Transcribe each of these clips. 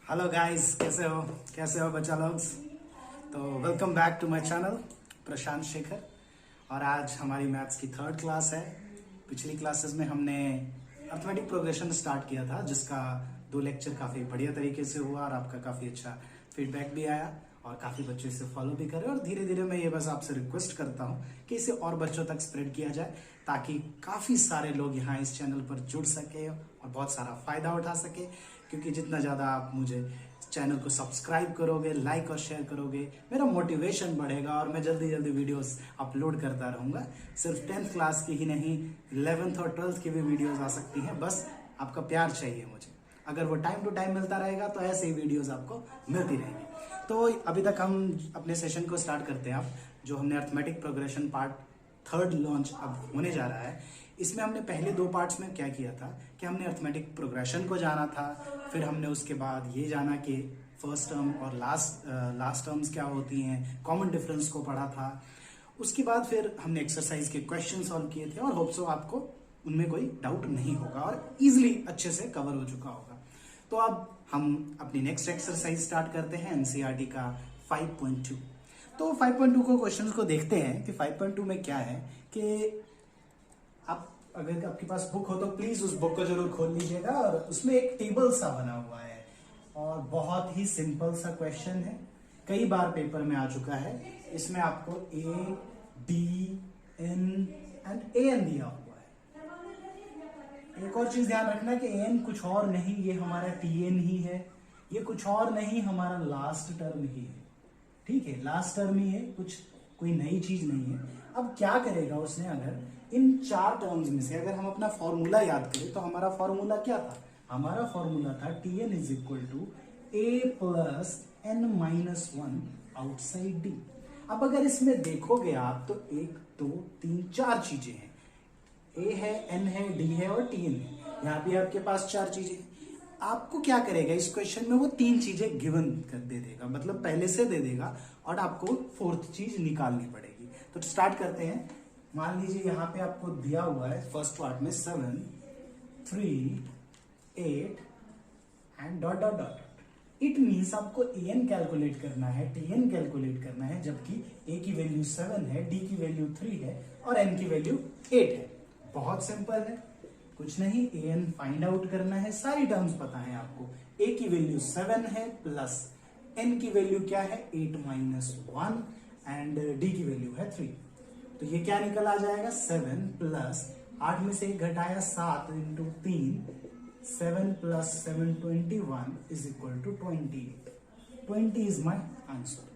Hello guys, कैसे हो बच्चा लोग। तो welcome back to my channel Prashant Shekhar. और आज हमारी मैथ्स की थर्ड क्लास है। पिछली क्लासेस में हमने अर्थमेटिक प्रोग्रेशन स्टार्ट किया था, जिसका 2 लेक्चर काफ़ी बढ़िया तरीके से हुआ और आपका काफ़ी अच्छा फीडबैक भी आया और काफ़ी बच्चे इसे फॉलो भी कर रहे हैं। और धीरे धीरे मैं ये बस आपसे रिक्वेस्ट करता हूँ कि इसे और बच्चों तक स्प्रेड किया जाए, ताकि काफ़ी सारे लोग यहाँ इस चैनल पर जुड़ सके और बहुत सारा फायदा उठा सके। क्योंकि जितना ज़्यादा आप मुझे चैनल को सब्सक्राइब करोगे, लाइक और शेयर करोगे, मेरा मोटिवेशन बढ़ेगा और मैं जल्दी जल्दी वीडियोस अपलोड करता रहूँगा। सिर्फ 10th क्लास की ही नहीं, 11th और 12th की भी वीडियोस आ सकती हैं। बस आपका प्यार चाहिए मुझे। अगर वो टाइम टू टाइम मिलता रहेगा तो ऐसे ही वीडियोस आपको मिलती रहेंगी। तो अभी तक हम अपने सेशन को स्टार्ट करते हैं। अब जो हमने arithmetic progression part third launch अब होने जा रहा है, इसमें हमने पहले 2 पार्ट्स में क्या किया था कि हमने अर्थमेटिक प्रोग्रेशन को जाना था। फिर हमने उसके बाद ये जाना कि फर्स्ट टर्म और लास्ट टर्म्स क्या होती हैं, कॉमन डिफरेंस को पढ़ा था। उसके बाद फिर हमने एक्सरसाइज के क्वेश्चन सॉल्व किए थे और होप सो आपको उनमें कोई डाउट नहीं होगा और इजीली अच्छे से कवर हो चुका होगा। तो अब हम अपनी नेक्स्ट एक्सरसाइज स्टार्ट करते हैं एनसीईआरटी का 5.2। तो 5.2 को क्वेश्चंस को देखते हैं कि 5.2 में क्या है। कि आप अगर आपके पास बुक हो तो प्लीज उस बुक को जरूर खोल लीजिएगा। और उसमें एक टेबल सा बना हुआ है और बहुत ही सिंपल सा क्वेश्चन है, कई बार पेपर में आ चुका है। इसमें आपको A, D, N and A N दिया हुआ है। एक और चीज ध्यान रखना कि एन कुछ और नहीं, ये हमारा टी एन ही है। ये कुछ और नहीं, हमारा लास्ट टर्म ही है। ठीक है, लास्ट टर्म ही है, कुछ कोई नई चीज नहीं है। अब क्या करेगा उसने, अगर इन 4 टर्म्स में से अगर हम अपना फॉर्मूला याद करें तो हमारा फॉर्मूला क्या था। हमारा फॉर्मूला था T N is equal to A plus N minus 1 outside D. अब अगर इसमें देखोगे आप तो 1 2 3 4 चीजें हैं। ए है, एन है, डी है और टी एन है। यहाँ पे आपके पास 4 चीजें। आपको क्या करेगा, इस क्वेश्चन में वो 3 चीजें गिवन कर दे देगा, मतलब पहले से दे देगा और आपको 4th चीज निकालनी पड़ेगी। तो स्टार्ट करते हैं। मान लीजिए यहाँ पे आपको दिया हुआ है फर्स्ट पार्ट में 7 3 8 and dot dot dot. It means आपको ए एन कैलकुलेट करना है, टी एन कैलकुलेट करना है, जबकि ए की वैल्यू 7 है, डी की वैल्यू 3 है और एन की वैल्यू 8 है। बहुत सिंपल है, कुछ नहीं, ए एन फाइंड आउट करना है। सारी टर्म्स पता है आपको। ए की वैल्यू 7 है प्लस एन की वैल्यू क्या है 8 माइनस 1 एंड डी की वैल्यू है 3। तो ये क्या निकल आ जाएगा 7 प्लस 8 में से 1 घटाया 7 into 3, 7 plus 7 21 is equal to 28। 20 is my answer.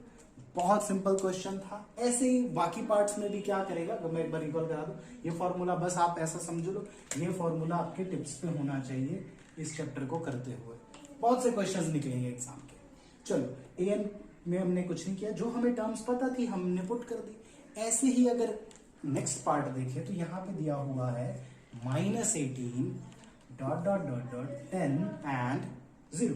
बहुत सिंपल क्वेश्चन था। ऐसे ही बाकी पार्ट्स में भी क्या करेगा, अगर मैं एक बार रिकॉल करा दूं, ये फॉर्मूला बस आप ऐसा समझ लो, ये फॉर्मूला आपके टिप्स पे होना चाहिए इस चैप्टर को करते हुए। बहुत से क्वेश्चंस निकलेंगे एग्जाम के। चलो, ए एन में हमने कुछ नहीं किया, जो हमें टर्म्स पता थी हमने पुट कर दी। ऐसे ही अगर नेक्स्ट पार्ट देखें तो यहाँ पे दिया हुआ है -18 dot dot dot dot 10 and 0।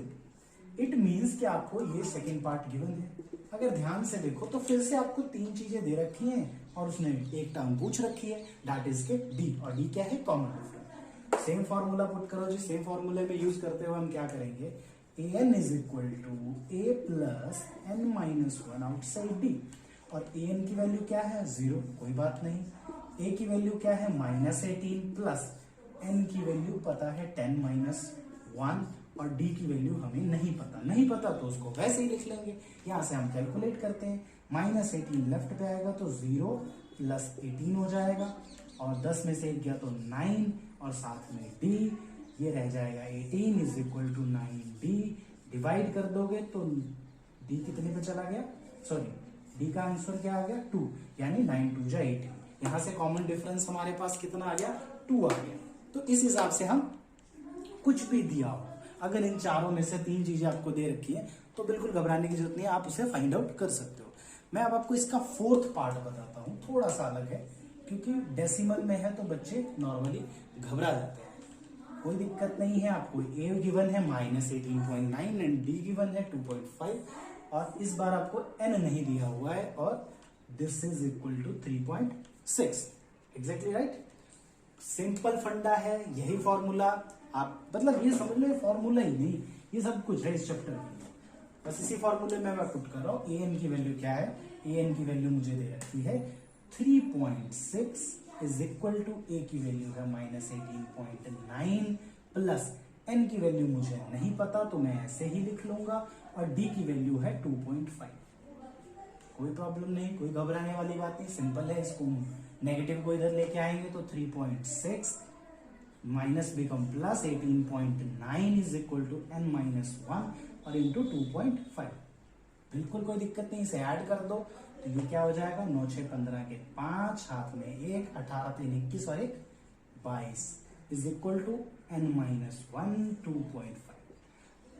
It means कि आपको ये सेकेंड पार्ट गिवन है। अगर ध्यान से देखो तो फिर से आपको 3 चीजें दे रखी हैं और उसने एक टर्म पूछ रखी है, दैट इज के डी। और डी क्या है, common difference. Same formula put करो जी। सेम फॉर्मूले में यूज करते हुए हम क्या करेंगे, A N is equal to A plus N minus 1 outside D. और ए एन की वैल्यू क्या है 0, कोई बात नहीं। ए की वैल्यू क्या है -18 प्लस एन की वैल्यू पता है 10 माइनस 1 और डी की वैल्यू हमें नहीं पता तो उसको वैसे ही लिख लेंगे। यहां से हम कैलकुलेट करते हैं। -18 लेफ्ट पे आएगा तो 0 प्लस 18 हो जाएगा और 10 में से 1 गया तो 9 और साथ में डी, ये रह जाएगा 18 is equal to 9d। Divide कर दोगे तो डी कितने पे चला गया, सॉरी डी का आंसर क्या आ गया 2, यानी 9 2 जा 18। यहां से कॉमन डिफरेंस हमारे पास कितना आ गया 2 आ गया। तो इस हिसाब से हम कुछ भी दिया हो, अगर इन चारों में से 3 चीजें आपको दे रखी है तो बिल्कुल घबराने की जरूरत नहीं है, आप उसे फाइंड आउट कर सकते हो। मैं अब आपको इसका 4th पार्ट बताता हूं, थोड़ा सा अलग है क्योंकि डेसिमल में है तो बच्चे नॉर्मली घबरा जाते हैं। कोई दिक्कत नहीं है, आपको ए गिवन है -18.9 एंड डी गिवन है 2.5 और इस बार आपको एन नहीं दिया हुआ है और this is equal to 3.6। Exactly right. Simple funda है, यही फॉर्मूला आप मतलब ये समझ लो, ये फॉर्मूला ही नहीं, ये सब कुछ है इस चैप्टर में। बस इसी फॉर्मूले में मैं पुट कर रहा हूँ। ए एन की वैल्यू क्या है, ए एन की वैल्यू मुझे दे रखी है 3.6 इज इक्वल टू ए की वैल्यू है -18.9 प्लस एन की वैल्यू मुझे नहीं पता तो मैं ऐसे ही लिख लूंगा, और डी की वैल्यू है 2.5। कोई प्रॉब्लम नहीं, कोई घबराने वाली बात नहीं, सिंपल है। इसको नेगेटिव को इधर लेके आएंगे तो 3.6 minus become plus 18.9 is equal to n-1 और इंटू 2.5। बिल्कुल कोई दिक्कत नहीं, इसे ऐड कर दो तो ये क्या हो जाएगा, 9 6 15 के 5, हाथ में 1, 18 3 21 और 1 22 इज इक्वल टू n-1 2.5।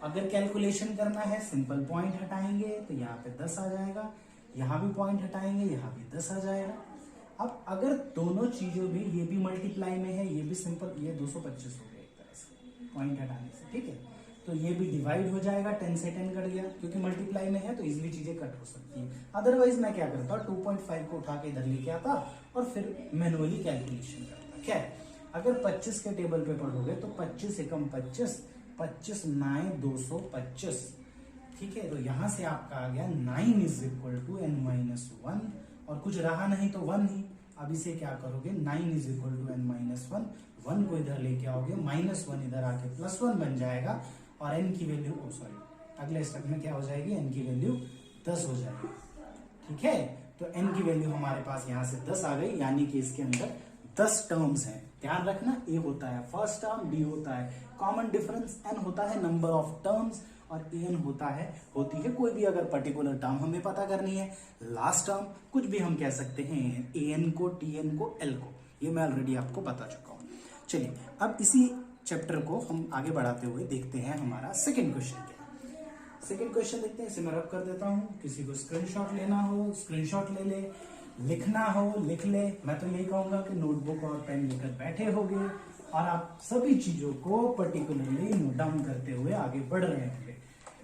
अगर कैलकुलेशन करना है सिंपल पॉइंट हटाएंगे तो यहाँ पे 10 आ जाएगा, यहाँ भी पॉइंट हटाएंगे यहाँ भी 10 आ जाएगा। अब अगर दोनों चीजों भी, ये भी मल्टीप्लाई में है ये भी सिंपल, ये 225 हो गया एक तरह से पॉइंट हटाने से, ठीक है। तो ये भी डिवाइड हो जाएगा, 10 से 10 कट गया, क्योंकि मल्टीप्लाई में है तो इजीली चीजें कट हो सकती है। अदरवाइज मैं क्या करता, 2.5 को उठा के इधर लेके आता और फिर मैनुअली कैलकुलेशन करता। क्या है, अगर 25 के टेबल पे पढ़ोगे तो 25 एकम 25, 25 9 225, ठीक है। तो यहां से आपका आ गया 9 इज इक्वल टू n-1, और कुछ रहा नहीं तो 1 ही। अब इसे क्या करोगे, 9 इज इक्वल टू n-1, 1 को इधर लेके आओगे, -1 इधर आके +1 बन जाएगा, और n की वैल्यू, अगले स्टेप में क्या हो जाएगी, n की वैल्यू 10 हो जाएगी, ठीक है। तो n की वैल्यू हमारे पास यहां से 10 आ गई, यानी कि इसके अंदर 10 टर्म्स हैं। ध्यान रखना, a होता है फर्स्ट टर्म, d होता है कॉमन डिफरेंस, n होता है नंबर ऑफ टर्म्स, और an होती है कोई भी अगर पर्टिकुलर टर्म हमें पता करनी है, लास्ट टर्म, कुछ भी हम कह सकते हैं, an को, tn को, l को, ये मैं ऑलरेडी आपको बता चुका हूं। चलिए अब इसी चैप्टर को हम आगे बढ़ाते हुए देखते हैं हमारा सेकंड क्वेश्चन क्या है। सेकंड क्वेश्चन देखते हैं, इसे मैं रब कर देता हूं, किसी को स्क्रीनशॉट लेना हो स्क्रीनशॉट ले ले, लिखना हो लिख ले। मैं तो यही कहूंगा कि नोटबुक और पेन लेकर बैठे होंगे और आप सभी चीजों को पर्टिकुलरली नोट डाउन करते हुए आगे बढ़ रहे होंगे।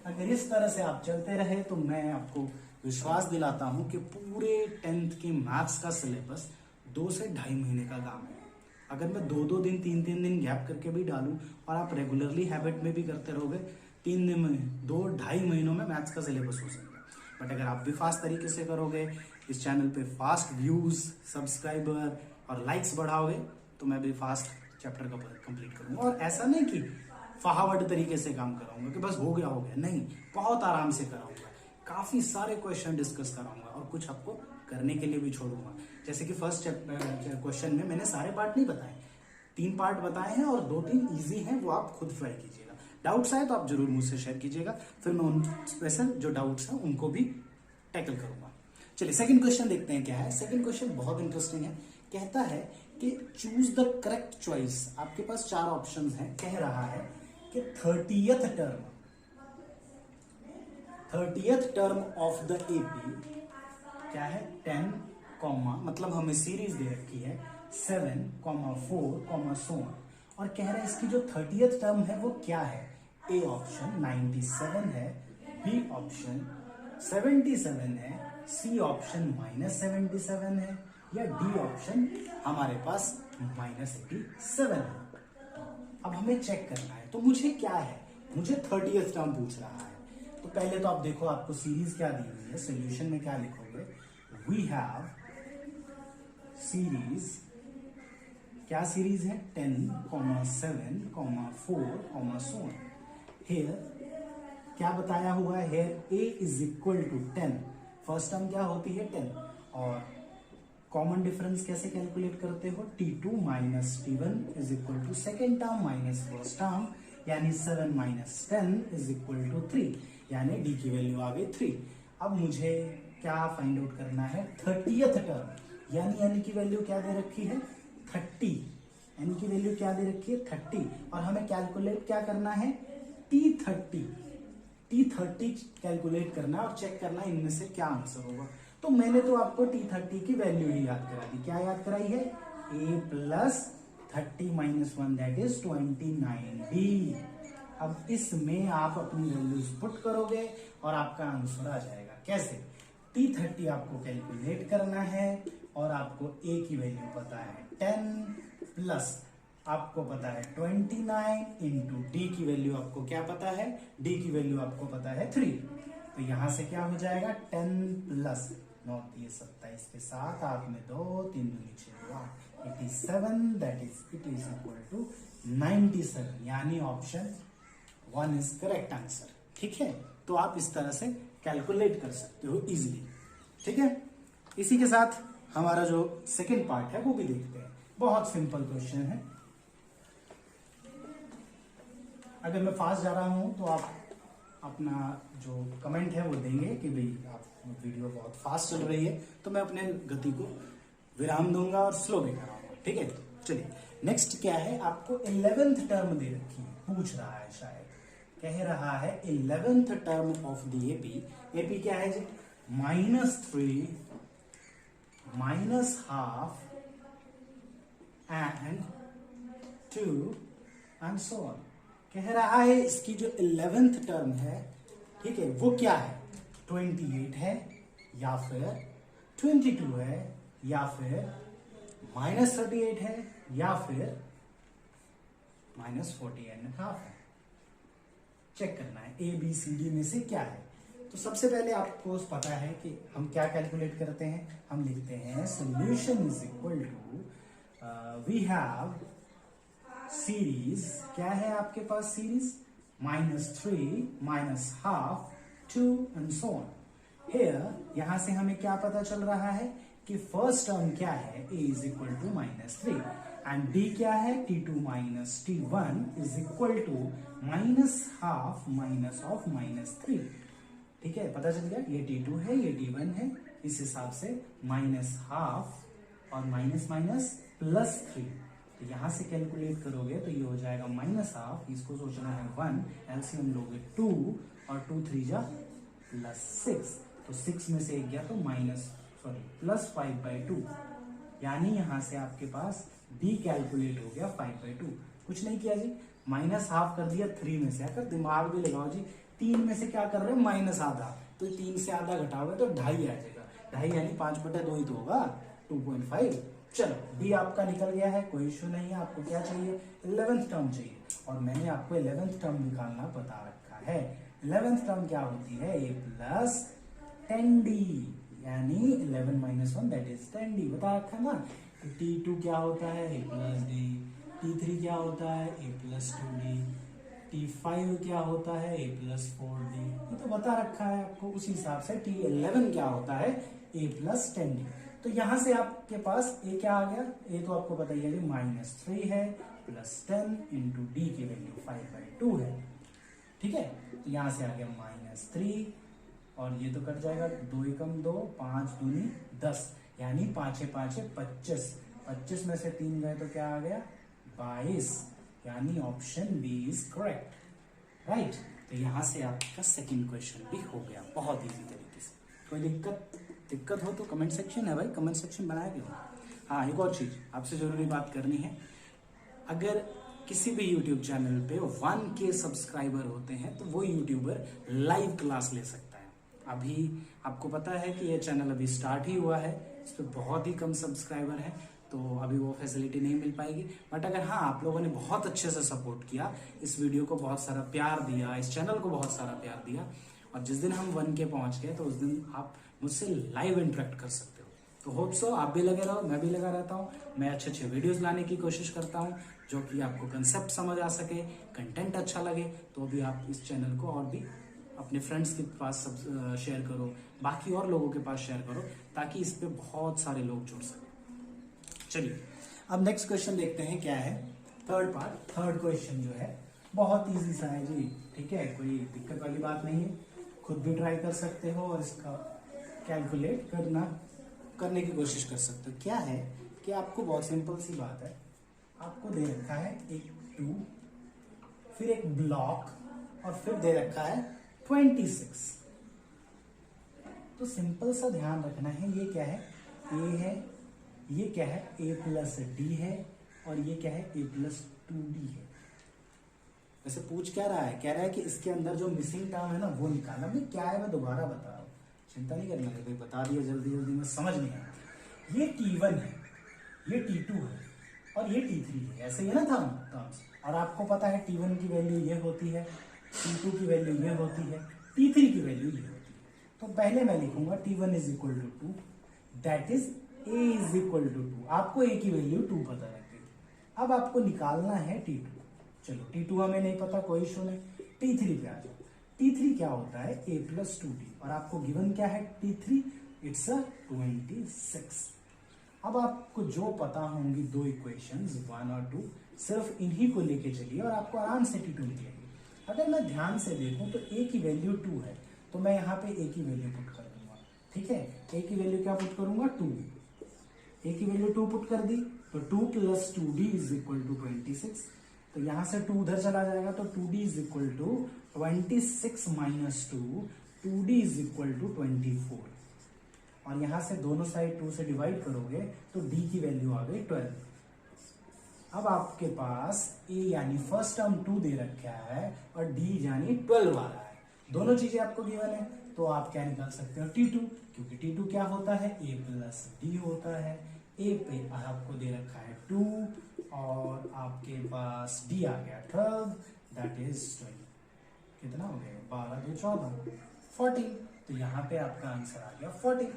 अगर इस तरह से आप चलते रहे तो मैं आपको विश्वास दिलाता हूं कि पूरे 10th के मैथ्स का सिलेबस 2 से 2.5 महीने का काम है। अगर मैं 2-2 दिन 3-3 दिन गैप करके भी डालूं और आप रेगुलरली हैबिट में भी करते रहोगे, 3 दिन में 2-2.5 महीनों में मैथ्स का सिलेबस हो सकता है। बट अगर आप भी फास्ट तरीके से करोगे, इस चैनल पे फास्ट व्यूज, सब्सक्राइबर और लाइक्स बढ़ाओगे, तो मैं भी फास्ट चैप्टर का कंप्लीट करूंगा। और ऐसा नहीं कि फहावट तरीके से काम कराऊंगा कि बस हो गया, नहीं, बहुत आराम से कराऊंगा, काफी सारे क्वेश्चन डिस्कस कराऊंगा और कुछ आपको करने के लिए भी छोड़ूंगा। जैसे कि फर्स्ट क्वेश्चन में मैंने सारे पार्ट नहीं बताए, 3 पार्ट बताए हैं और 2-3 इजी हैं, वो आप खुद ट्राई कीजिएगा। डाउट्स आए तो आप जरूर मुझसे शेयर कीजिएगा, फिर मैं उन स्पेशल जो डाउट्स हैं उनको भी टैकल करूंगा। चलिए सेकंड क्वेश्चन देखते हैं क्या है। सेकंड क्वेश्चन बहुत इंटरेस्टिंग है, कहता है कि चूज द करेक्ट चॉइस। आपके पास 4 ऑप्शंस हैं, कह रहा है कि 30th term of the AP क्या है, 10, मतलब हमें सीरीज दे रखी है 7, 4, सो ऑन, और कह रहे हैं इसकी जो 30th टर्म है वो क्या है। ए ऑप्शन 97 है, बी ऑप्शन 77 है, सी ऑप्शन -77 है, या डी ऑप्शन हमारे पास -87 है। अब हमें चेक करना है, तो मुझे क्या है, मुझे 30th टर्म पूछ रहा है। तो पहले तो आप देखो आपको सीरीज क्या दी हुई है, सोल्यूशन में क्या लिखोगे, वी हैव सीरीज, क्या सीरीज है, 10, 7, 4, सो ऑन। हेयर क्या बताया हुआ है, here a is equal to 10, first term क्या होती है 10, और कॉमन डिफरेंस कैसे कैलकुलेट करते हो, T2 minus T1 is equal to second term minus first term, यानी 7 माइनस 10 इज इक्वल टू 3, यानी डी की वैल्यू आ गई 3। अब मुझे क्या फाइंड आउट करना है, 30th टर्म, यानी एन की वैल्यू क्या दे रखी है 30, एन की वैल्यू क्या दे रखी है 30, और हमें कैलकुलेट क्या करना है T30 कैलकुलेट करना और चेक करना इनमें से क्या आंसर होगा। तो मैंने तो आपको T30 की वैल्यू ही याद करा दी, क्या याद कराई है, a plus 30 minus 1 that is 29b। अब इसमें आप अपनी वैल्यूज पुट करोगे और आपका आंसर आ जाएगा। कैसे, T30 आपको कैलकुलेट करना है और आपको a की वैल्यू पता है 10 प्लस आपको पता है 29 इंटू डी की वैल्यू आपको क्या पता है, डी की वैल्यू आपको पता है 3। तो यहां से क्या हो जाएगा 10 प्लस 9 27 के साथ आप में 2 3 दूनी 6 87 that is it is equal to 97, यानी ऑप्शन 1 इज करेक्ट आंसर। ठीक है, तो आप इस तरह से कैलकुलेट कर सकते हो इजीली। ठीक है, इसी के साथ हमारा जो सेकेंड पार्ट है वो भी देखते हैं। बहुत सिंपल क्वेश्चन है। अगर मैं फास्ट जा रहा हूं तो आप अपना जो कमेंट है वो देंगे कि भाई आप वीडियो बहुत फास्ट चल रही है, तो मैं अपने गति को विराम दूंगा और स्लो भी कराऊंगा। ठीक है, चलिए नेक्स्ट क्या है, आपको 11th टर्म दे रखी है, पूछ रहा है शायद, कह रहा है 11th term of the AP. AP क्या है जी, -3 -12 एंड 2 एंड सो ऑन। कह रहा है इसकी जो 11th टर्म है, ठीक है, वो क्या है, 28 है या फिर 22 है या फिर -38 है या फिर -40.5 है। चेक करना है ए बी सी डी में से क्या है। तो सबसे पहले आपको पता है कि हम क्या कैलकुलेट करते हैं, हम लिखते हैं solution is equal to we have series, क्या है आपके पास series, -3 -12 2 and so on. Here यहां से हमें क्या पता चल रहा है कि फर्स्ट टर्म क्या है, a is equal to -3 and d क्या है, t2 - t1 is equal to -12 - of -3। ठीक है, पता चल गया, ये t2 है ये t1 है, इस हिसाब से -12 और +3। तो यहां से कैलकुलेट करोगे तो ये हो जाएगा -12, इसको सोचना है 1, एलसीएम लोगे 2 और 2 3 जा +6, तो 6 में से 1 गया तो +5/2, यानी यहां से आपके पास d कैलकुलेट हो गया 5/2। कुछ नहीं किया जी, -12 कर दिया 3 में से, अगर दिमाग भी लगाओ जी, 3 में से क्या कर रहे हो -आधा, तो 3 से आधा घटाओगे तो 2.5 आ जाएगा, 2.5 यानी 5/2 ही तो होगा, 2.5। चलो डी आपका निकल गया है, कोई इश्यू नहीं है। आपको क्या चाहिए, 11th टर्म चाहिए, और मैंने आपको 11th टर्म निकालना बता रखा है। 11th टर्म क्या होती है, a + 10d, यानी 11 - 1 दैट इज 10d, बता रखा है ना। t2 क्या होता है, a + d, t3 क्या होता है, a + 2d, t5 क्या होता है, a + 4d, ये तो बता रखा है आपको। उसी हिसाब से t11 क्या होता है, a + 10d। तो यहां से आपके पास ए क्या आ गया, ए तो आपको पता ही है कि -3 है +10 इंटू डी की वैल्यू 5/2 है। ठीक है, तो यहां से आ गया -3 और ये तो कट जाएगा, 2 एकम 2, 5 दूनी 10, यानी 5 5 25, 25 में से 3 गए तो क्या आ गया 22, यानी option B is correct. Right, तो यहां से आपका सेकंड क्वेश्चन भी हो गया बहुत इजी तरीके से। कोई दिक्कत हो तो कमेंट सेक्शन है भाई, कमेंट सेक्शन बनाया क्यों। हाँ, एक और चीज आपसे जरूरी बात करनी है, अगर किसी भी यूट्यूब चैनल पे 1K सब्सक्राइबर होते हैं तो वो यूट्यूबर लाइव क्लास ले सकता है। अभी आपको पता है कि ये चैनल अभी स्टार्ट ही हुआ है, इस पर बहुत ही कम सब्सक्राइबर है, तो अभी वो फैसिलिटी नहीं मिल पाएगी। बट अगर हाँ आप लोगों ने बहुत अच्छे से सपोर्ट किया, इस वीडियो को बहुत सारा प्यार दिया, इस चैनल को बहुत सारा प्यार दिया, और जिस दिन हम 1K पहुंच गए तो उस दिन आप मुझसे लाइव इंटरेक्ट कर सकते हो। तो होप सो आप भी लगे रहो, मैं भी लगा रहता हूँ। मैं अच्छे वीडियोस लाने की कोशिश करता हूँ जो कि आपको कंसेप्ट समझ आ सके, कंटेंट अच्छा लगे, तो भी आप इस चैनल को और भी अपने फ्रेंड्स के पास शेयर करो, बाकी और लोगों के पास शेयर करो, ताकि इस पे बहुत सारे लोग जुड़ सकें। चलिए अब नेक्स्ट क्वेश्चन देखते हैं क्या है, थर्ड पार्ट। थर्ड क्वेश्चन जो है बहुत इजी सा है जी, ठीक है, कोई दिक्कत वाली बात नहीं है, खुद भी ट्राई कर सकते हो और इसका कैलकुलेट करने की कोशिश कर सकते हो। क्या है कि आपको बहुत सिंपल सी बात है, आपको दे रखा है एक 2, फिर एक ब्लॉक, और फिर दे रखा है 26। तो सिंपल सा ध्यान रखना है, ये क्या है, ए है, ये क्या है, a + d है, और ये क्या है, a + 2d है। वैसे पूछ क्या रहा है, कह रहा है कि इसके अंदर जो मिसिंग टर्म है ना वो निकालना। मैं क्या है मैं दोबारा बता रहा हूँ, चिंता नहीं करना, कोई बता दिया जल्दी जल्दी में समझ नहीं आया। ये t1 है, ये t2 है, और ये T3 है, ऐसे ही है ना टर्म्स। और आपको पता है T1 की वैल्यू ये होती है, T2 की वैल्यू ये होती है, T3 की वैल्यू ये होती है। तो पहले मैं लिखूंगा T1 is equal to 2, that is A is equal to 2। आपको A की वैल्यू 2 पता लग गई। अब आपको निकालना है T2। चलो T2 हमें नहीं पता, कोई इशू नहीं। T3 पे आ जाओ। T3 क्या होता है? A plus 2D। और आपको गिवन क्या है? T3 it's 26। अब आपको जो पता होंगी दो इक्वेशंस 1 और 2, सिर्फ इन्हीं को लेके चलिए और आपको आराम से T2 मिलेगी। अगर मैं ध्यान से देखूं तो A की वैल्यू 2 है, तो मैं यहाँ पे A की वैल्यू पुट कर दूंगा। ठीक है, A की वैल्यू क्या पुट करूंगा? 2। A की वैल्यू 2 पुट कर दी, तो 2 plus 2D is equal to 26। तो यहां से 2 उधर चला जाएगा, तो 2D is equal to 26 minus 2, 2D is equal to 24। और यहां से दोनों साइड 2 से डिवाइड करोगे तो D की वैल्यू आ गई 12। अब आपके पास A यानी फर्स्ट टर्म 2 दे रखा है और D यानी 12 आ रहा है। दोनों चीजें आपको गिवन है, तो आप क्या निकाल सकते हो? T2, क्योंकि T2 क्या होता है? A प्लस D होता है। A पे आपको दे रखा है 2 और आपके पास D आ गया 12, दैट इज 20। कितना हो गया? 12 2 14, 14। तो यहाँ पे आपका आंसर आ गया 14।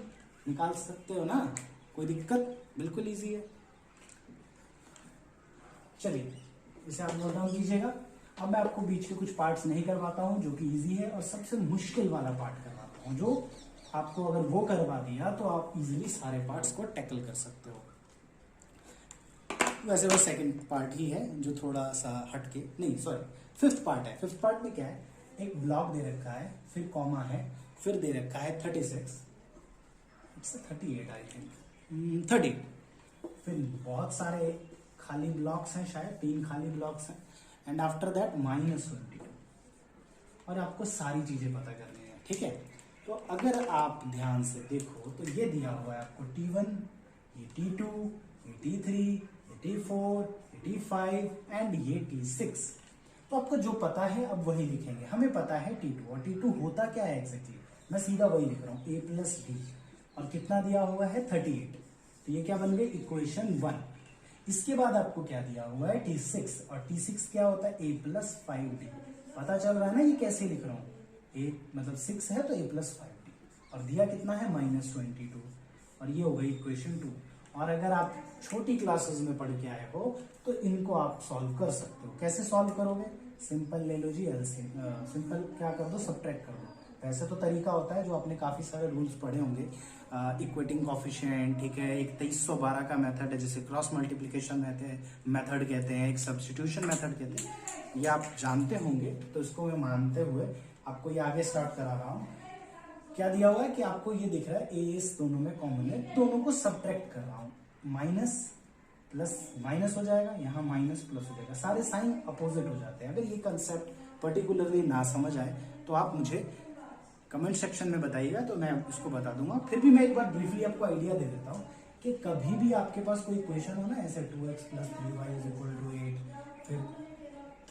निकाल सकते हो ना, कोई दिक्कत? बिल्कुल इजी है। चलिए इसे आप नोट डाउन कीजिएगा। अब मैं आपको बीच के कुछ पार्ट्स नहीं करवाता हूं जो कि इजी है, और सबसे मुश्किल वाला पार्ट करवाता हूं, जो आपको अगर वो करवा दिया तो आप इजीली सारे पार्ट्स को टैकल कर सकते हो। वैसे वो सेकंड पार्ट ही है जो थोड़ा सा हटके, नहीं सॉरी, फिफ्थ पार्ट है। फिफ्थ पार्ट में क्या है? एक ब्लॉक दे रखा है, फिर कॉमा है, फिर दे रखा है 36, इट्स 38 आई थिंक, 30। फिर बहुत सारे खाली ब्लॉक्स हैं, शायद 3 खाली ब्लॉक्स हैं, एंड आफ्टर दैट -22। और आपको सारी चीजें पता करनी है। ठीक है, तो अगर आप ध्यान से देखो तो ये दिया हुआ है आपको T1, ये T2, ये T3, ये T4, ये T5 एंड ये T6। तो आपको जो पता है अब वही लिखेंगे। हमें पता है T2, और T2 होता क्या है एग्जैक्टली? मैं सीधा वही लिख रहा हूँ, A प्लस D। और कितना दिया हुआ है? 38। तो ये क्या बन गई? इक्वेशन 1। इसके बाद आपको क्या दिया हुआ है? T6। और T6 क्या होता है? A plus 5D। पता चल रहा है ना ये कैसे लिख रहा हूँ? A मतलब 6 है तो A प्लस 5D। और दिया कितना है? -22। और ये हो गई इक्वेशन 2। और अगर आप छोटी क्लासेस में पढ़ के आए हो तो इनको आप सॉल्व कर सकते हो। कैसे सॉल्व करोगे? सिंपल ले लो जी, एलसीएम। सिंपल क्या कर दो? सब्ट्रैक्ट कर दो। वैसे तो तरीका होता है जो आपने काफी सारे रूल्स पढ़े होंगे, इक्वेटिंग कॉफिशिएंट, ठीक है, एक 2312 का मेथड है जिसे क्रॉस मल्टीप्लिकेशन मेथड कहते हैं, एक सब्स्टिट्यूशन मेथड कहते हैं, ये आप जानते होंगे। तो इसको मैं मानते हुए आपको ये आगे स्टार्ट करा रहा हूँ। क्या दिया हुआ है कि आपको ये दिख रहा है ए इस दोनों में कॉमन है, दोनों को सब्ट्रैक्ट कर रहा हूँ। माइनस प्लस माइनस हो जाएगा, यहाँ माइनस प्लस हो जाएगा, सारे साइन अपोजिट हो जाते हैं। अगर ये कंसेप्ट पर्टिकुलरली ना समझ आए तो आप मुझे कमेंट सेक्शन में बताइएगा, तो मैं उसको बता दूंगा। फिर भी मैं एक बार ब्रीफली आपको आइडिया दे देता हूँ कि कभी भी आपके पास कोई इक्वेशन हो ना, ऐसे 2x plus 3y is equal to 8, फिर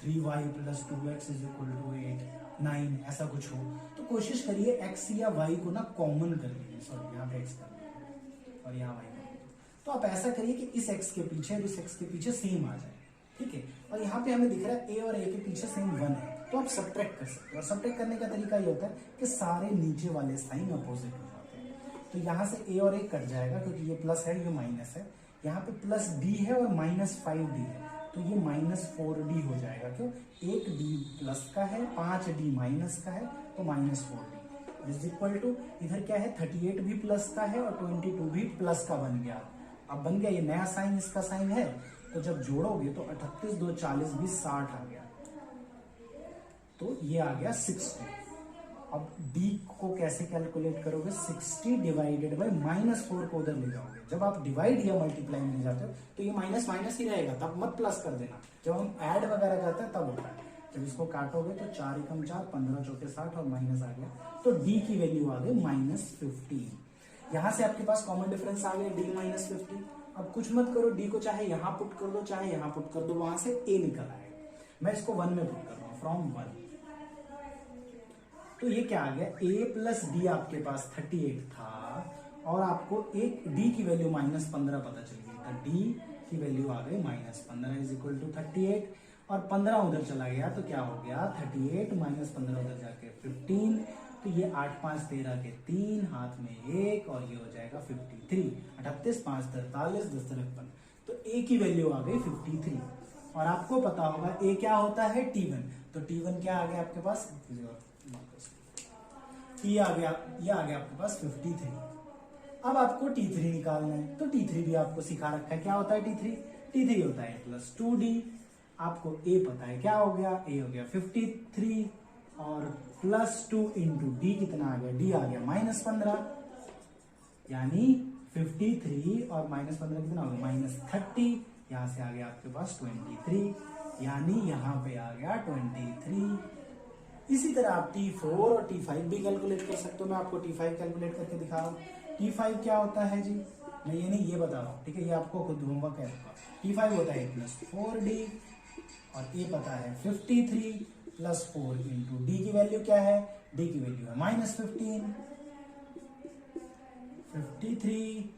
3y plus 2x is equal to 8, 9, ऐसा कुछ हो, तो कोशिश करिए x या y को ना कॉमन कर लीजिए। सॉरी, यहाँ पे x कर लीजिए और यहाँ y कर लीजिए। तो आप ऐसा करिए कि इस x के पीछे और इस x के पीछे सेम आ जाए। ठीक है, और यहाँ पे हमें दिख रहा है a और a के पीछे सेम 1 है, तो आप सब्ट्रैक्ट कर सकते हो। और सब्ट्रैक्ट करने का तरीका ये होता है कि सारे नीचे वाले साइन अपोजिट हो जाते हैं। तो यहाँ से a और a कट जाएगा क्योंकि ये प्लस है, ये माइनस है। यहाँ पे प्लस d है और -5d है, तो ये -4d हो जाएगा। क्यों? एक d प्लस का है, 5d माइनस का है, तो -4d इज इक्वल टू, इधर क्या है? 38 भी प्लस का है और 22 भी प्लस का बन गया। अब बन गया ये नया साइन, इसका साइन है, तो जब जोड़ोगे तो 38 2 40 20 60 आ गया, तो ये आ गया 60। अब d को कैसे कैलकुलेट करोगे? 60 डिवाइडेड बाय -4 को उधर ले जाओगे। जब आप डिवाइड या मल्टीप्लाई में ले जाते हो तो ये माइनस माइनस ही रहेगा, तब मत प्लस कर देना। जब हम ऐड वगैरह करते हैं तब होता है। जब इसको काटोगे तो 4 एकम 4, 15 चौके 60 और माइनस आ गया, तो d की वैल्यू आ गई -15। यहां से आपके पास कॉमन डिफरेंस आ गया d -15। अब कुछ मत करो, d को चाहे यहां पुट कर दो चाहे यहां पुट कर दो, वहां से a निकल आएगा। मैं इसको 1 में पुट कर रहा हूं, फ्रॉम 1। तो ये क्या आ गया? a प्लस डी आपके पास 38 था और आपको एक d की वैल्यू -15 पता चल गई था। d की वैल्यू आ गई -15 इज इक्वल टू 38, और 15 उधर चला गया तो क्या हो गया 38 -15 उधर जाके 15, तो ये 8 5 13 के 3, हाथ में 1, और ये हो जाएगा 53। 38 5 43 10 53, तो ए की वैल्यू आ गई 53। और आपको पता होगा ए क्या होता है T1, तो T1 क्या आ गया आपके पास, ये आ गया आपके पास 53। अब आपको T3 निकालना है, तो T3 भी आपको सिखा रखा है, क्या होता है T3 होता है +2D। आपको A पता है क्या हो गया, A हो गया 53, और +2 इंटू D कितना आ गया, D आ गया -15, यानी 53 और -15 कितना हो गया -30, यहां से आ गया आपके पास 23, यानी यहां पे आ गया 23। इसी तरह आप T4 और T5 भी कैलकुलेट कर सकते हो। मैं आपको T5 कैलकुलेट करके दिखा रहा हूँ। T5 क्या होता है जी, मैं ये नहीं, ये बता रहा हूँ, ठीक है, ये आपको खुद होमवर्क है। T5 होता है +4D, और ये पता है 53 +4 इंटू D की वैल्यू क्या है, D की वैल्यू है -15, 53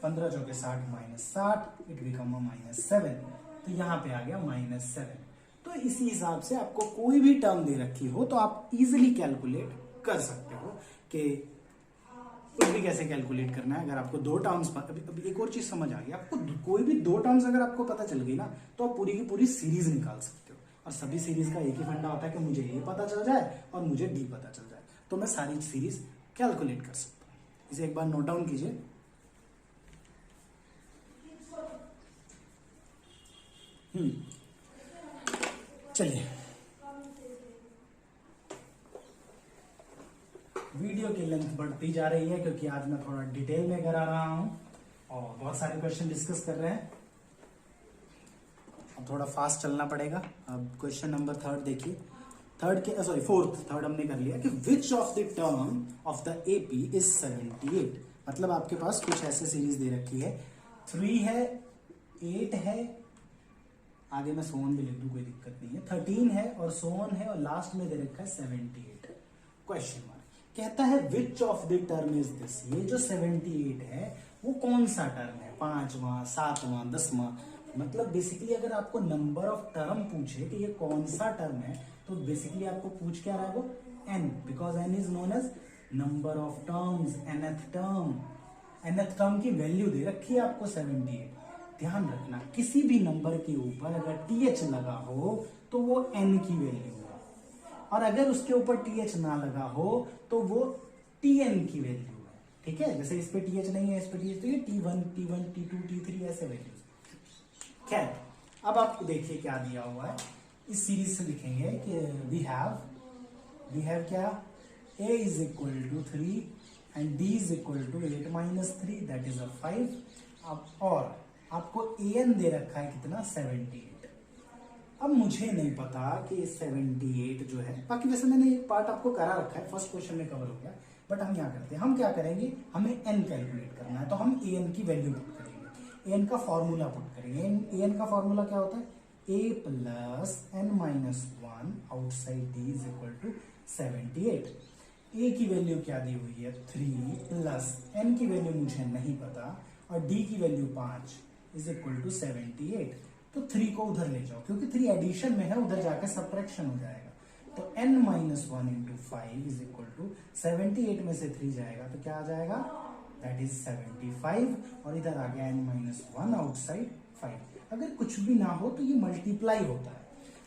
15 चौके 60 -60, इट बिकम -7, तो यहाँ पे आ गया -7। तो इसी हिसाब से आपको कोई भी टर्म दे रखी हो तो आप इजीली कैलकुलेट कर सकते हो कि कुछ भी कैसे कैलकुलेट करना है। अगर आपको दो टर्म्स, अभी एक और चीज समझ आ गई, आपको कोई भी दो टर्म्स अगर आपको पता चल गई ना, तो आप पूरी की पूरी सीरीज निकाल सकते हो। और सभी सीरीज का एक ही फंडा होता है कि मुझे ए पता चल जाए और मुझे डी पता चल जाए, तो मैं सारी सीरीज कैलकुलेट कर सकता हूँ। इसे एक बार नोट डाउन कीजिए। चलिए, वीडियो की लेंथ बढ़ती जा रही है क्योंकि आज मैं थोड़ा डिटेल में करा रहा हूं और बहुत सारे क्वेश्चन डिस्कस कर रहे हैं। अब थोड़ा फास्ट चलना पड़ेगा। अब क्वेश्चन नंबर 3 देखिए, थर्ड हमने कर लिया कि which of the term of the AP is 78। मतलब आपके पास कुछ ऐसे सीरीज दे रखी है, 3 है, 8 है, आगे मैं सोन भी लिख दूं, कोई दिक्कत नहीं है, 13 है और सोन है, और लास्ट में दे रखा है 78। क्वेश्चन मार्क कहता है which of the term is this. ये जो 78 है वो कौन सा टर्म है, 5वां, 7वां, 10वां। मतलब बेसिकली अगर आपको नंबर ऑफ टर्म पूछे कि ये कौन सा टर्म है, तो बेसिकली आपको पूछ क्या रहा है वो n, because n is known as number of terms, nth term की वैल्यू दे रखी है आपको 78। ध्यान रखना, किसी भी नंबर के ऊपर अगर th लगा हो तो वो n की वैल्यू है, और अगर उसके ऊपर th ना लगा हो तो वो tn की वैल्यू है। ठीक है, जैसे इस पे th नहीं है, इस पे th, तो ये t1, t2, t3 ऐसे वैल्यूज। खैर, अब आपको देखिए क्या दिया हुआ है, इस सीरीज से लिखेंगे कि वी हैव क्या, a is equal to 3 and d is equal to 8 - 3 that is 5। अब और आपको an दे रखा है कितना, 78। अब मुझे नहीं पता कि 78 जो है, बाकी वैसे मैंने एक पार्ट आपको करा रखा है, फर्स्ट क्वेश्चन में कवर हो गया, बट हम यहाँ करते हैं, हम क्या करेंगे, हमें n कैलकुलेट करना है, तो हम an की वैल्यू पुट करेंगे, an का फॉर्मूला पुट करेंगे। an का फॉर्मूला क्या होता है, a plus n minus 1 outside d is equal to 78। a की वैल्यू क्या दी हुई है 3 प्लस n की वैल्यू मुझे नहीं पता, और d की वैल्यू 5 इज इक्वल टू 78। तो 3 को उधर ले जाओ, क्योंकि 3 एडिशन में है, उधर जाकर सब्ट्रैक्शन हो जाएगा। तो n minus 1 into 5 is equal to 78 में से 3 जाएगा तो क्या आ जाएगा, दैट इज 75, और इधर आ गया n माइनस 1 आउटसाइड 5। अगर कुछ भी ना हो तो ये मल्टीप्लाई होता है,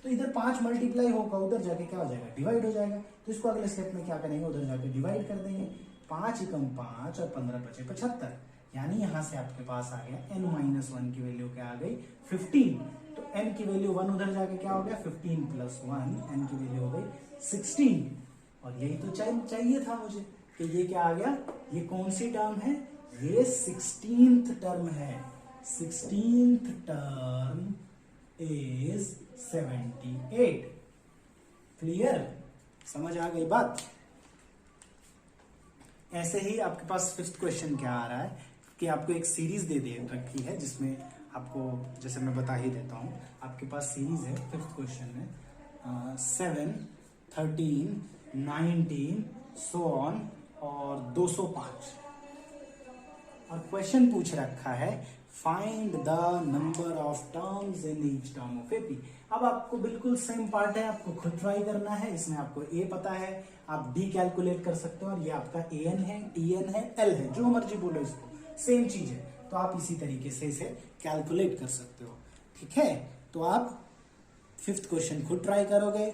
तो इधर 5 मल्टीप्लाई होगा, उधर जाके क्या हो जाएगा, डिवाइड हो जाएगा। तो इसको अगले स्टेप में क्या करेंगे, उधर जाके डिवाइड कर देंगे, 5 एकम 5 और 15 बचे 75, यानी यहां से आपके पास आ गया n माइनस 1 की वैल्यू क्या आ गई 15। तो n की वैल्यू 1 उधर जाके क्या हो गया 15 प्लस 1, n की वैल्यू हो गई 16। और यही तो चाहिए था मुझे कि ये क्या आ गया, ये कौन सी टर्म है, ये 16th टर्म है। 16th term is 78। क्लियर, समझ आ गई बात। ऐसे ही आपके पास फिफ्थ क्वेश्चन क्या आ रहा है कि आपको एक सीरीज दे रखी है, जिसमें आपको, जैसे मैं बता ही देता हूं, आपके पास सीरीज है फिफ्थ क्वेश्चन में 7, 13, 19 सो ऑन और 205। और क्वेश्चन पूछ रखा है find the number of terms in each term of AP. अब आपको बिल्कुल सेम पार्ट है, आपको खुद ट्राई करना है। इसमें आपको ए पता है, आप डी कैलकुलेट कर सकते हो, और ये आपका ए एन है, टी एन है, एल है, जो मर्जी बोलो इसको, सेम चीज है। तो आप इसी तरीके से इसे कैलकुलेट कर सकते हो। ठीक है, तो आप फिफ्थ क्वेश्चन खुद ट्राई करोगे।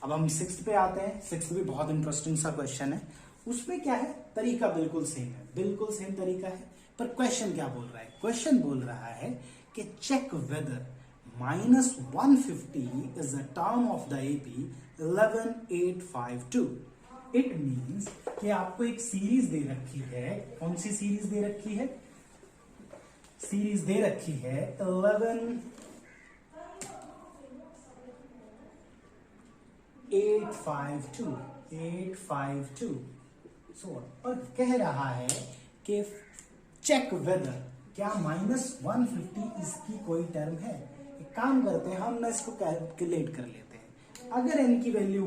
अब हम सिक्स्थ पे आते हैं। सिक्स्थ भी बहुत इंटरेस्टिंग सा क्वेश्चन है। उसमें क्या है, तरीका बिल्कुल सेम है, बिल्कुल सेम तरीका है। पर क्वेश्चन क्या बोल रहा है, क्वेश्चन बोल रहा है कि check whether -150 is a term of the AP 11852। It means कि आपको एक सीरीज दे रखी है। कौन सी सीरीज दे रखी है? सीरीज दे रखी है 11852 और कह रहा है कि चेक वेदर, क्या -150 इसकी कोई टर्म है? एक काम करते हैं, हम ना इसको कैलकुलेट कर लेते हैं। अगर n की वैल्यू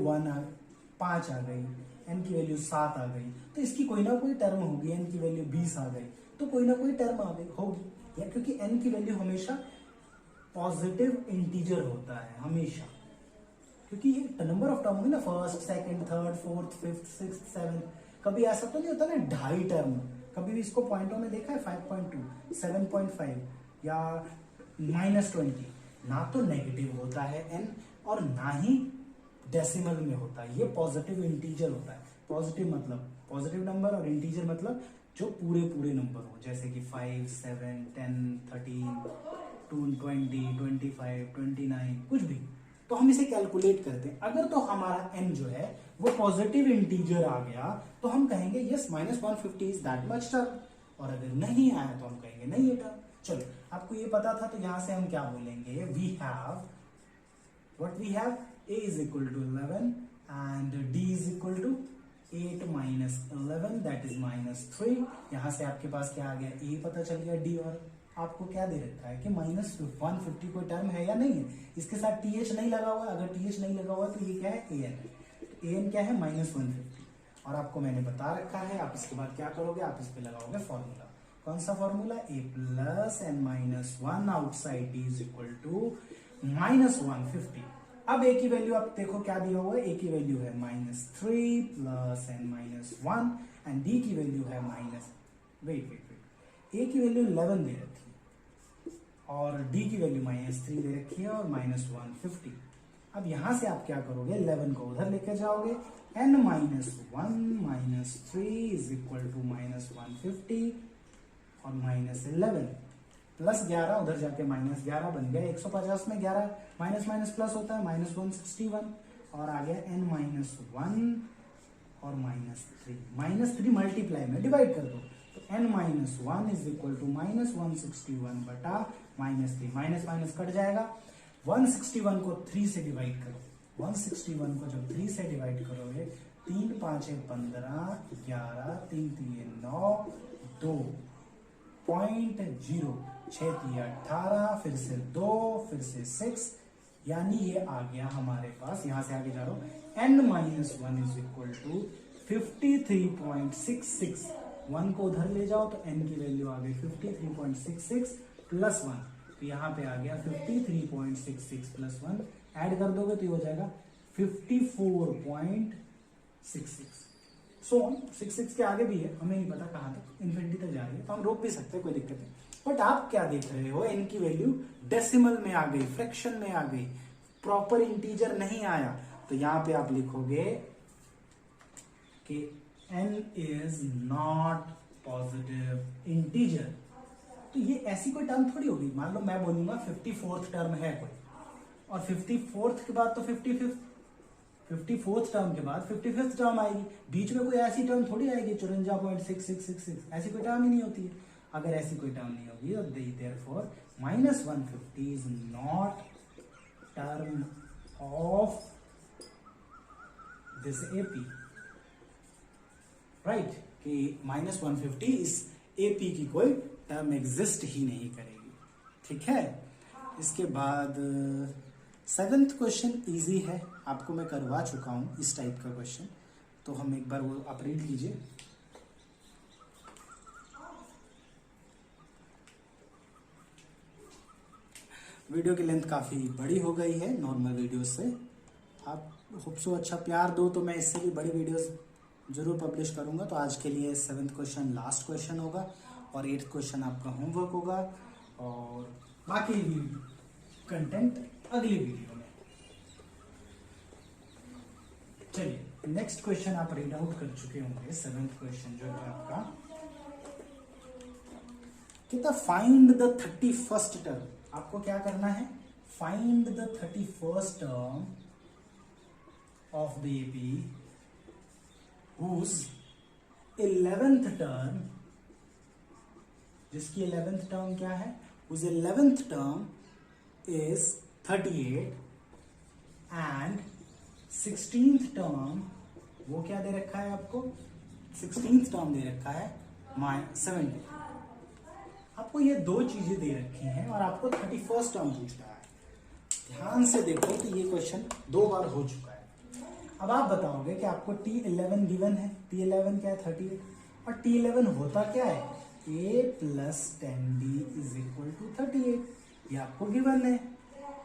5 आ गई, n की वैल्यू 7 आ गई, तो इसकी कोई ना कोई टर्म होगी। n की वैल्यू 20 आ गई तो कोई ना कोई टर्म आ गई होगी, या क्योंकि n की वैल्यू हमेशा पॉजिटिव इंटीजर होता है, हमेशा। क्योंकि ये नंबर ऑफ टर्म होगी ना, first, second, third, fourth, fifth, sixth, seventh. कभी ऐसा तो नहीं होता ना 2.5 टर्म। कभी भी इसको पॉइंटों में देखा है 5.2, 7.5 या -20। ना तो नेगेटिव होता है n, और ना ही डेसिमल में होता है। ये पॉजिटिव इंटीजर होता है। पॉजिटिव मतलब पॉजिटिव नंबर, और इंटीजर मतलब जो पूरे पूरे नंबर हो, जैसे कि 5, 7, 10, 13, 20, 25, 29, कुछ भी। तो हम इसे कैलकुलेट करते हैं। अगर तो हमारा n जो है वो पॉजिटिव इंटीजर आ गया तो हम कहेंगे yes -150 is that much term, और अगर नहीं आया तो हम कहेंगे नहीं ये टर्म। चलो, आपको ये पता था, तो यहां से हम क्या बोलेंगे, we have what we have, a is equal to 11 and d is equal to 8 minus 11 that is -3। यहां से आपके पास क्या आ गया, a पता चल गया, d, और आपको क्या दे रखा है कि -150 कोई टर्म है या नहीं है। इसके साथ th नहीं लगा हुआ, अगर th नहीं लगा हुआ तो ये क्या है, an है। तो an क्या है, -150। और आपको मैंने बता रखा है, आप इसके बाद क्या करोगे, आप इस पे लगाओगे फॉर्मूला। कौन सा formula, a plus n minus 1 outside d is equal to -150। अब a की वैल्यू आप देखो क्या दिया हुआ है, a की वैल्यू है -3 plus n minus 1 and d की वैल्यू है वेट a की वैल्यू 11 दे रखी है और d की वैल्यू -3 दे रखी है और -150। अब यहां से आप क्या करोगे, 11 को उधर लेके जाओगे, n minus 1 -3 is equal to -150 और -11 प्लस 11 उधर जाके -11 बन गया। 150 में 11 माइनस माइनस प्लस होता है, -161 और आ गया n माइनस 1 और -3 मल्टीप्लाई में डिवाइड कर दो, तो n minus 1 is equal to -161 बटा -3। माइनस माइनस कट जाएगा। 161 को 3 से डिवाइड करो। 161 को जब 3 से डिवाइड करोगे, 3 5 15, 11, 3 3 9, 2.0, 6 3 18, फिर से 2, फिर से 6, यानी ये आ गया हमारे पास। यहां से आगे जा रहा हूं, n minus 1 is equal to 53.66। 1 को उधर ले जाओ तो n की वैल्यू आ गई 53.66 प्लस 1, तो यहाँ पे आ गया 53.66 प्लस 1, ऐड कर दोगे तो ये हो जाएगा 54.66। सो 66 के आगे भी है, हमें नहीं पता कहां तक, इन्फिनिटी तक जा रही है, तो हम रोक भी सकते हैं, कोई दिक्कत नहीं। बट आप क्या देख रहे हो, n की वैल्यू डेसिमल में आ गई, फ्रैक्शन में आ गई, प्रॉपर इंटीजर नहीं आया। तो यहां पे आप लिखोगे कि n is not positive integer. तो ये ऐसी कोई टर्म थोड़ी होगी। मान लो मैं बोलूंगा 54th टर्म है कोई, और 54th के बाद तो 54th टर्म के बाद 55th टर्म आएगी, बीच में कोई ऐसी टर्म थोड़ी आएगी 54.6666, ऐसी कोई टर्म ही नहीं होती है। अगर ऐसी कोई टर्म नहीं होगी तो therefore -150 is not term of this AP, right, कि -150 इस एपी की कोई टर्म एग्जिस्ट ही नहीं करेगी। ठीक है, इसके बाद 7th क्वेश्चन इजी है, आपको मैं करवा चुका हूं इस टाइप का क्वेश्चन, तो हम एक बार वो आप रीड कीजिए। वीडियो की लेंथ काफ़ी बड़ी हो गई है नॉर्मल वीडियो से। आप होप सो अच्छा प्यार दो तो मैं इससे भी बड़ी वीडियोस जरूर पब्लिश करूंगा। तो आज के लिए 7th क्वेश्चन लास्ट क्वेश्चन होगा और 8th क्वेश्चन आपका होमवर्क होगा और बाकी कंटेंट अगली वीडियो में। चलिए नेक्स्ट क्वेश्चन आप रीड आउट कर चुके होंगे। 7th क्वेश्चन जो है आपका कितना, फाइंड द 31st टर्म। आपको क्या करना है, find the 31st term of the AP whose 11th term, जिसकी 11th टर्म क्या है, whose 11th term is 38 and 16th term वो क्या दे रखा है आपको, 16th टर्म दे रखा है 70। आपको ये दो चीजें दे रखी हैं और आपको 31st टर्म पूछ रहा है। ध्यान से देखो तो ये क्वेश्चन 2 बार हो चुका है। अब आप बताओगे कि आपको T11 गिवन है, T11 क्या है 38, और T11 होता क्या है, a + 10d = 38, ये आपको गिवन है,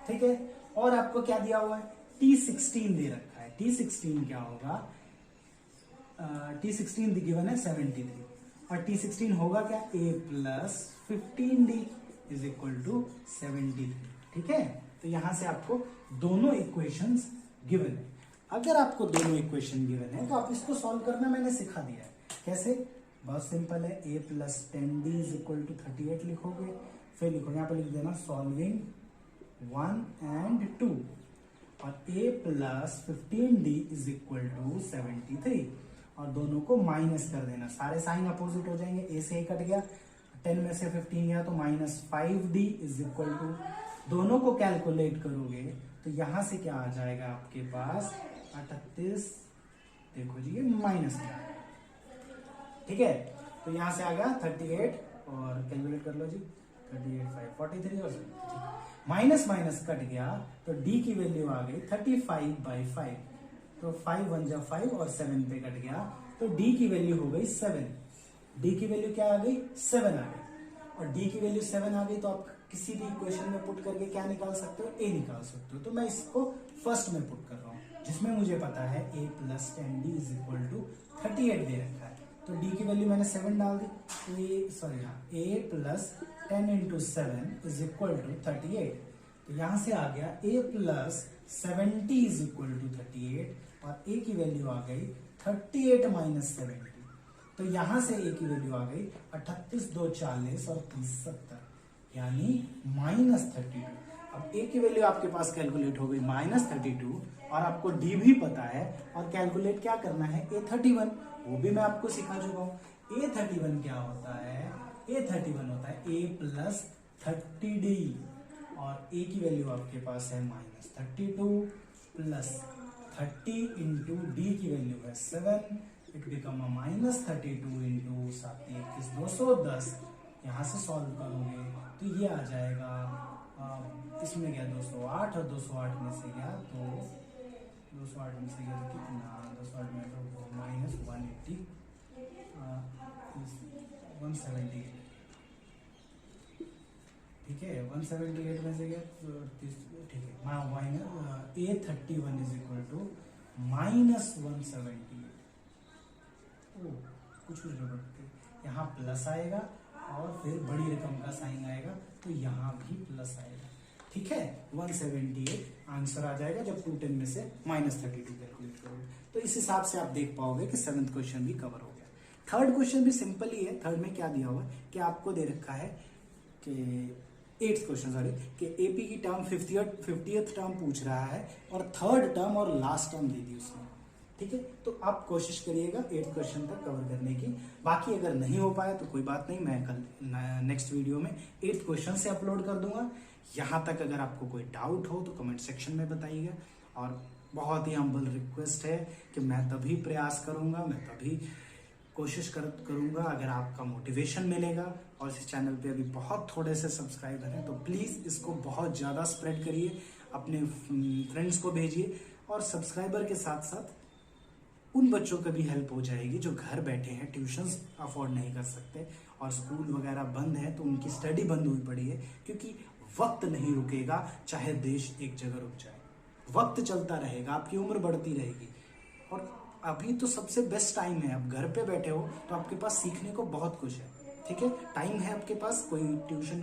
ठीक है। और आपको क्या दिया हुआ है, T16 दे रखा है। T16 क्या होगा, T16 गिवन है 73 और T16 होगा क्या, a + 15d = 73, ठीक है। तो यहां से आपको दोनों इक्वेशंस गिवन है। अगर आपको दोनों इक्वेशन गिवन है तो आप इसको सॉल्व करना मैंने सिखा दिया है। कैसे, बहुत सिंपल है, a + 10d = 38 लिखोगे, फिर लिखोगे यहाँ पर लिख देना सॉल्विंग 1 and 2 और a + 15d = 73 और दोनों को माइनस कर देना, सारे साइन अपोजिट हो जाएंगे, a से a कट गया, 10 में से 15 गया तो -5d = दोनों को कैलकुलेट करोगे तो यहां से क्या आ जाएगा आपके पास 38, देखो जी ये माइनस क्या है, ठीक है। तो यहां से आ गया 38 और कैलकुलेट कर लो जी, 38 5 43 और माइनस माइनस कट गया तो d की वैल्यू आ गई 35/5, तो 5 1 जा 5 और 7 पे कट गया तो d की वैल्यू हो गई 7। d की वैल्यू क्या आ गई, 7 आ गई, और d की वैल्यू 7 आ गई तो आप किसी भी इक्वेशन में पुट करके क्या निकाल सकते हो, a निकाल सकते हो। तो मैं इसको फर्स्ट में पुट कर रहा हूँ जिसमें मुझे पता है a + 10d = 38 दे रखा है, तो d की वैल्यू मैंने 7 डाल दी, a + 10 × 7 = 38। तो यहां से आ गया a + 70 = 38 और a की वैल्यू आ गई 38 - 70, तो यहां से a की वैल्यू आ गई 38 2 40 और 30 70 यानी -32। अब a की वैल्यू आपके पास कैलकुलेट हो गई -32 और आपको d भी पता है और कैलकुलेट क्या करना है a31, वो भी मैं आपको सिखा चुका हूं। a31 क्या होता है, a31 होता है a + 30d और a की वैल्यू आपके पास है -32 + 30 × d की वैल्यू है 7, इट बिकम -32 × 7 21 210। यहाँ से सॉल्व करोगे तो ये आ जाएगा, इसमें गया 208 और 208 में से गया तो 208 में से गया तो कितना, 208 में तो -180 178, ठीक है, 178 में से गया तो ठीक है, a31 = -178। कुछ गड़बड़, यहाँ प्लस आएगा और फिर बड़ी रकम का साइन आएगा तो यहाँ भी प्लस आएगा, ठीक है। 178 आंसर आ जाएगा जब 210 में से -32 कैलकुलेट करोगे। तो इस हिसाब से आप देख पाओगे कि 7th क्वेश्चन भी कवर हो गया। 3rd क्वेश्चन भी सिंपल ही है। 3rd में क्या दिया हुआ है कि आपको दे रखा है कि 8th क्वेश्चन सॉरी कि एपी की टर्म 50th टर्म पूछ रहा है और 3rd टर्म और लास्ट टर्म दे दी उसने, ठीक है। तो आप कोशिश करिएगा 8th क्वेश्चन तक कवर करने की। बाकी अगर नहीं हो पाया तो कोई बात नहीं, मैं कल नेक्स्ट वीडियो में 8th क्वेश्चन से अपलोड कर दूंगा। यहाँ तक अगर आपको कोई डाउट हो तो कमेंट सेक्शन में बताइएगा और बहुत ही हम्बल रिक्वेस्ट है कि मैं तभी प्रयास करूंगा, मैं तभी कोशिश करूंगा अगर आपका मोटिवेशन मिलेगा। और इस चैनल पे अभी बहुत थोड़े से सब्सक्राइबर हैं तो प्लीज़ इसको बहुत ज़्यादा स्प्रेड करिए, अपने फ्रेंड्स को भेजिए और सब्सक्राइबर के साथ साथ उन बच्चों का भी हेल्प हो जाएगी जो घर बैठे हैं, ट्यूशन्स अफोर्ड नहीं कर सकते और स्कूल वगैरह बंद है तो उनकी स्टडी बंद हुई पड़ी है, क्योंकि वक्त नहीं रुकेगा, चाहे देश एक जगह रुक जाए। वक्त चलता रहेगा, आपकी उम्र बढ़ती रहेगी। और अभी तो सबसे बेस्ट टाइम है। आप घर पे बैठे हो तो आपके पास सीखने को बहुत कुछ है, ठीक है। टाइम है आपके पास, कोई ट्यूशन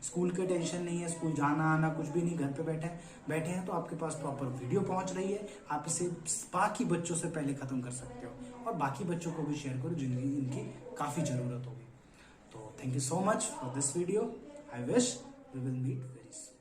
स्कूल के टेंशन नहीं है, स्कूल जाना आना कुछ भी नहीं, घर पे बैठे हैं तो आपके पास प्रॉपर वीडियो पहुंच रही है। आप इसे बाकी बच्चों से पहले खत्म कर सकते हो और बाकी बच्चों को भी शेयर करो जिनकी इनकी काफी जरूरत होगी। तो thank you so much for this video. I wish we will meet very soon.